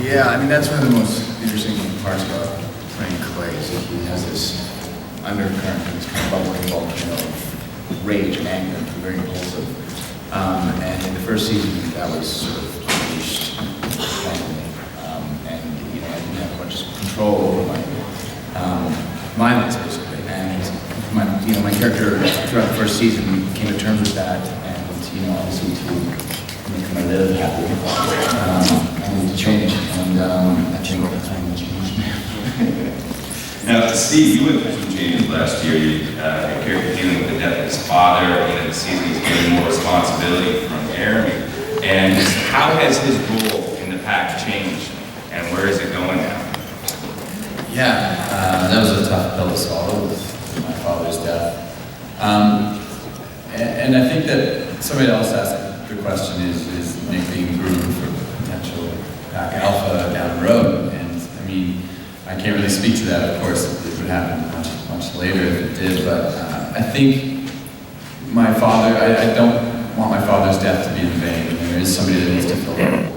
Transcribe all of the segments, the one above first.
Yeah, I mean, that's one of the most interesting parts about playing Clay, is that he has this undercurrent, this kind of bubbling volcano of rage and anger, very impulsive. And in the first season, that was sort of unleashed randomly. And, you know, I didn't have much control over my violence, basically. And my character throughout the first season came to terms with that, and, you know, obviously to make my live happy, I need to change, and I think I'm going to change. Now, Steve, you went through some changes last year. Your character dealing with the death of his father, and this season he's getting more responsibility from Jeremy. And how has his role in the pack changed, and where is it going now? Yeah, that was a tough pill to swallow with my father's death. And I think that somebody else asked the question, is Nick being groomed for potential pack alpha down the road? And I mean, I can't really speak to that, of course. It would happen much later if it did, but I think my father, I don't want my father's death to be in vain, and there is somebody that needs to fill that with.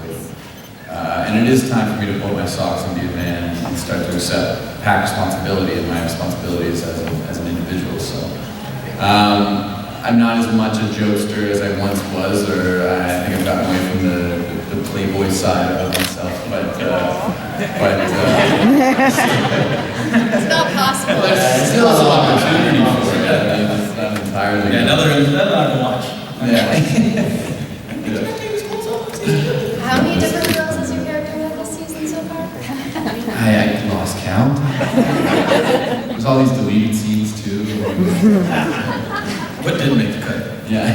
And it is time for me to pull my socks and be a man and start to accept pack responsibility and my responsibilities as an individual. So I'm not as much a jokester as I once was, or I think I've gotten away from the playboy side of myself, but it's not possible. There's still some opportunity for it. It's not entirely. Yeah, another to watch. Yeah. How many different girls has your character had this season so far? I lost count. There's all these deleted scenes too. What didn't make the cut? Yeah.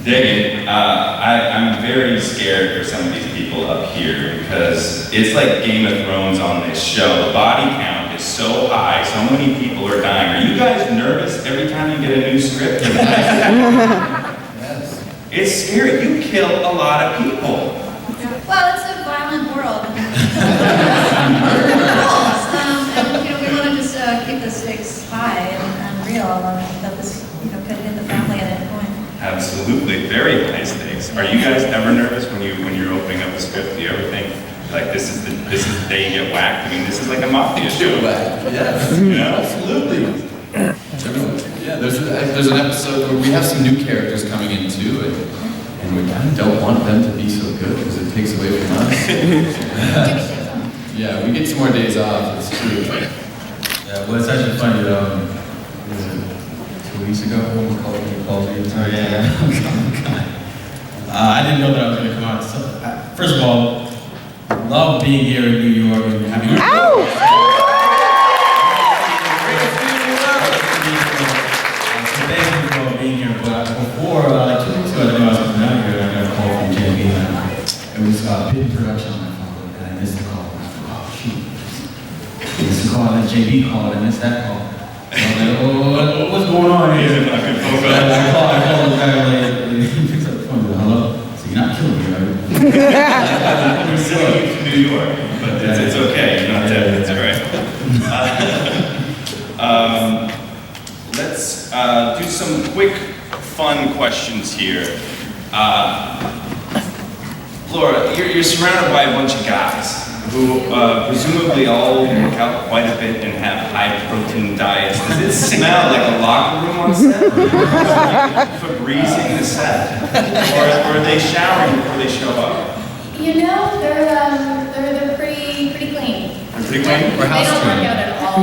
Daegan, I'm very scared for some of these people up here because it's like Game of Thrones on this show. The body count is so high, so many people are dying. Are you guys nervous every time you get a new script? Yes. It's scary. You kill a lot of people. Well, it's a violent world. And, you know, we want to just keep the stakes high and real, that this, you know, could hit the family at any point. Absolutely, very high stakes. Are you guys ever nervous when you're opening up a script? Do you ever think like this is the day you get whacked? I mean, this is like a mafia show. Yes. You know? Absolutely. Yeah, there's an episode where we have some new characters coming in too, and we kind of don't want them to be so good because it takes away from us. Yeah, we get some more days off. It's true. Yeah, well, it's actually funny. Was it 2 weeks ago when we called me? Oh yeah. I didn't know that I was going to come out. So, first of all, love being here in New York and having. Thank you for being here. But before, like 2 weeks ago, I didn't know I was coming out here. I got a call from JB. It was Bitten production on my phone, and I missed the call. I was like, oh shoot. I missed the call, and then JB called, and I missed that call. I was like, oh, what's going on here? I called the guy, like, he picks up the phone, and hello? So you're not killing me, right? We're still in New York, but it's okay. You're not dead. It's all right. Let's do some quick, fun questions here. Laura, you're surrounded by a bunch of guys who presumably all work out quite a bit and have high-protein diets. Does it smell like a locker room on set? Febrezing the set? Or are they showering before they show up? You know, they're pretty clean. They're pretty clean? They don't work out at all.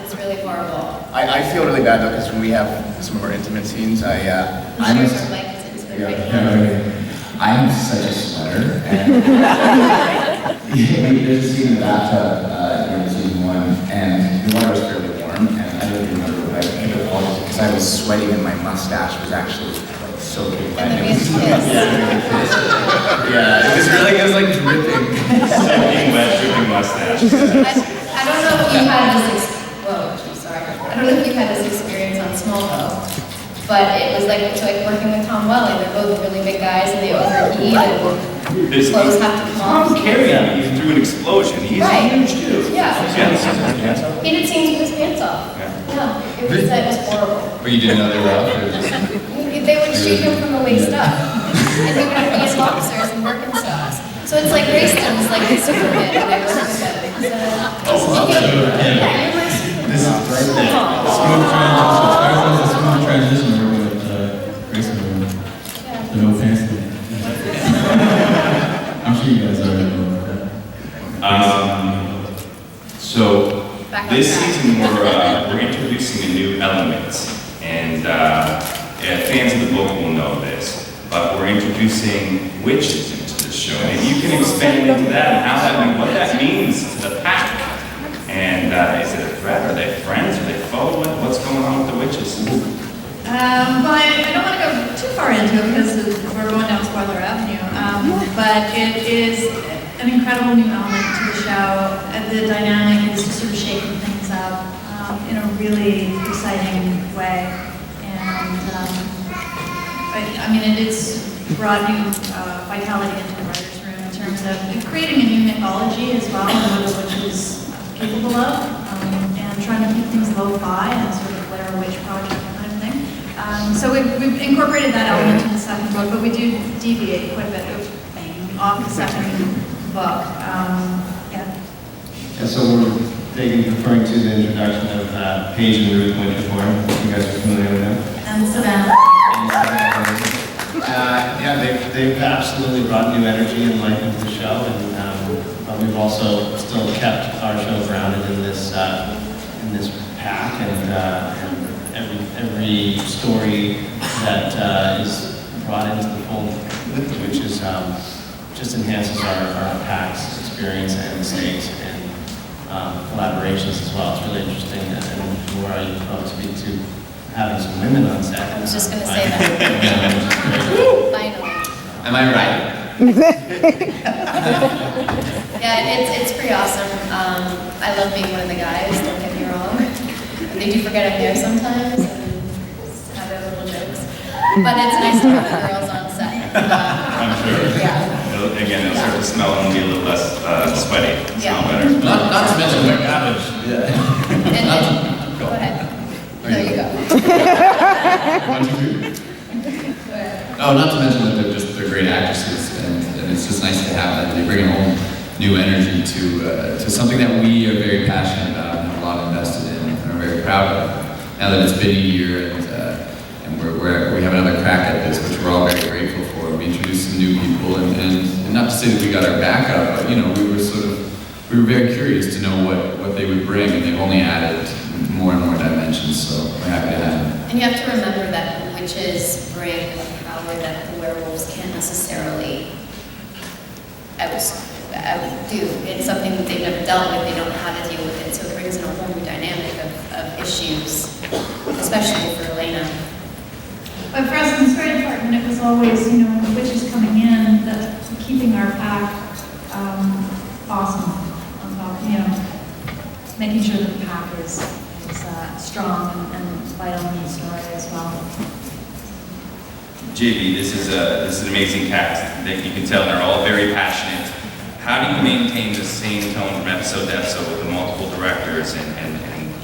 It's really horrible. I feel really bad though, because when we have some of our intimate scenes, I'm such a sweater. And there's a scene in the bathtub during season 1, and the water was fairly warm, and I don't even remember, but I think it was because I was sweating and my mustache was actually like soaking wet. Yeah, it was like dripping. Soaking wet, dripping mustache. I don't know if you had this. I don't know if you had this experience on Smallville, but it was like working with Tom Welling. They're both really big guys and they overheat and clothes have to come off. Tom carrying through an explosion. He's huge too. Yeah. He did scenes with his pants off. Yeah. It was horrible. But you didn't know they were out there? They would shoot him from the waist up. And they would have police officers and work and stuff. So it's like Greyston's like the Superman or whatever. Yeah, you're my Superman. This is right there. Smooth transition over with Greyston. The no fancy. I'm sure you guys already know about that. So this season we're introducing a new element, and fans of the book will know this, but we're introducing witches into the show. Maybe you can expand into that and how that, what that means to the pack. And is it a threat? Are they friends? Are they foes? What's going on with the witches? Well, I don't want to go too far into it because we're going down spoiler avenue, but it is an incredible new element to the show. The dynamic is just sort of shaking things up in a really exciting way. And I mean, it's brought new vitality into the writer's room in terms of creating a new mythology as well, and what the witch is capable of, and trying to keep things low-fi and sort of Blair Witch Project kind of thing. So we've incorporated that element in the second book, but we do deviate quite a bit off the second book. Yeah. And so we're referring to the introduction of Paige and Ruth Winterthorn. You guys are familiar with them? And Savannah. Yeah, they've absolutely brought new energy and life into the show, and but we've also still kept our show grounded in this pack, and every story that is brought into the fold with the witches just enhances our pack's experience and stakes and collaborations as well. It's really interesting, and more I speak to having some women on set. I was just going to say that. Finally. Am I right? Yeah, it's pretty awesome. I love being one of the guys, don't get me wrong. They do forget I'm there sometimes and have their little jokes. But it's nice to have the girls on set. I'm sure. Yeah. Again, they'll start to smell and be a little less sweaty. Smell better. Not to mention their garbage. Yeah. And go ahead. There you go. Oh, not to mention that they're great actresses, and it's just nice to have them. They bring a whole new energy to something that we are very passionate about and have a lot invested in and are very proud of. Now that it's been a year and we have another crack at this, which we're all very grateful for. We introduced some new people, and not to say that we got our back up, but we were very curious to know what they would bring, and they've only added more and more dimensions, so we're happy to have them. And you have to remember that the witches bring a power that the werewolves can't necessarily outdo. It's something that they've never dealt with, they don't know how to deal with it, so it brings in a whole new dynamic of issues, especially for Elena. But for us in the Spirit Department, it was always, the witches coming in, keeping our pack awesome on top, making sure that the pack is strong and vital in the story as well. JB, this is an amazing cast. That you can tell they're all very passionate. How do you maintain the same tone from episode to episode with the multiple directors and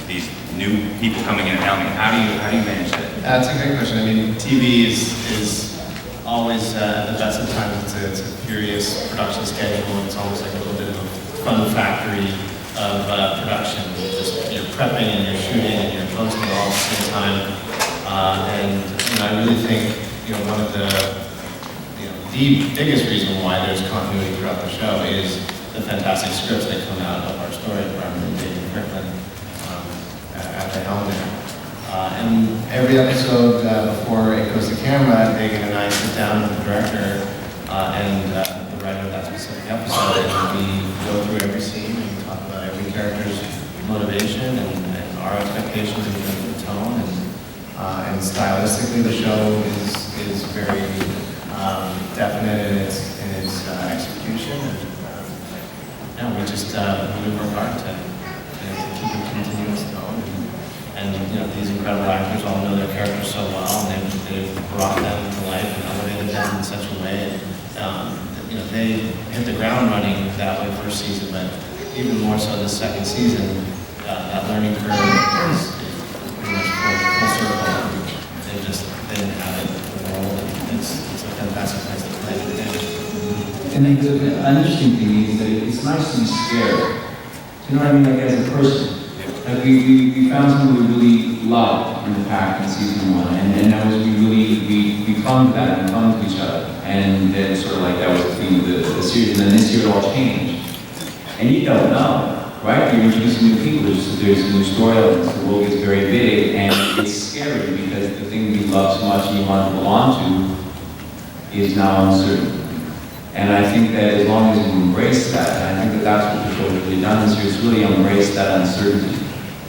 these new people coming in and helping? How do you manage that? That's a great question. I mean, TV is always at the best of times. It's a furious production schedule. It's almost like a little bit of a fun factory of production. You're prepping and you're shooting and you're posting all at the same time. And I really think one of the biggest reason why there's continuity throughout the show is the fantastic scripts that come out of our story department and Daegan and Fryklind at the helm there. And every episode before it goes to camera, Daegan and I sit down with the director and the writer of that specific episode, and we go through every scene and we talk about every character's motivation and our expectations in terms of tone, and stylistically the show is very definite in its execution, and we just we work hard to keep a continuous tone, and these incredible actors all know their characters so well, and they've brought them to life and elevated them in such a way, and they hit the ground running that way first season, but even more so this second season, that learning curve is pretty much full circle. They didn't have it in the world, and it's a fantastic place to play. And then an interesting thing is that it's nice to be scared. You know what I mean? Like as a person. Like we found someone we really loved in the pack in season 1, and that was we clung to that and clung to each other. And then sort of like that was the theme of the series, and then this year it all changed. And you don't know, right? You're introducing new people, there's new storylines, the world gets very big, and it's scary because the thing we love so much and you want to belong to is now uncertain. And I think that as long as you embrace that, and I think that that's what the show has really done this year, is really embrace that uncertainty.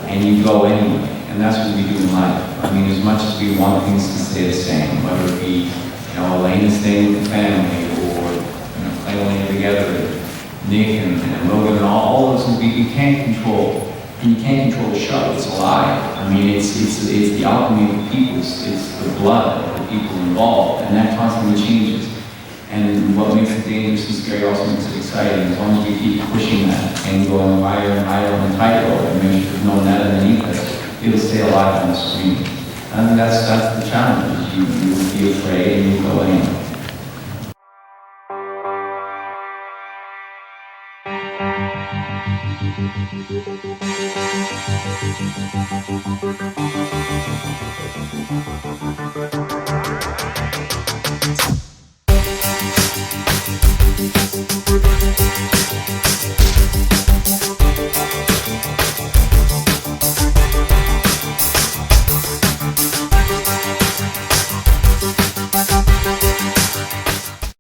And you go anyway, and that's what we do in life. I mean, as much as we want things to stay the same, whether it be, Elena's staying with the family, or, Clay and Elena together, Nick and Logan, and all those things we can't control. And you can't control the show, it's alive. I mean, it's the alchemy of the people, it's the blood of the people involved, and that constantly changes. And what makes it dangerous and scary also makes it exciting. As long as we keep pushing that and going higher and higher on the tightrope and make sure there's no net underneath us, it'll stay alive on the screen. I think that's the challenge. You be afraid and you go anyway.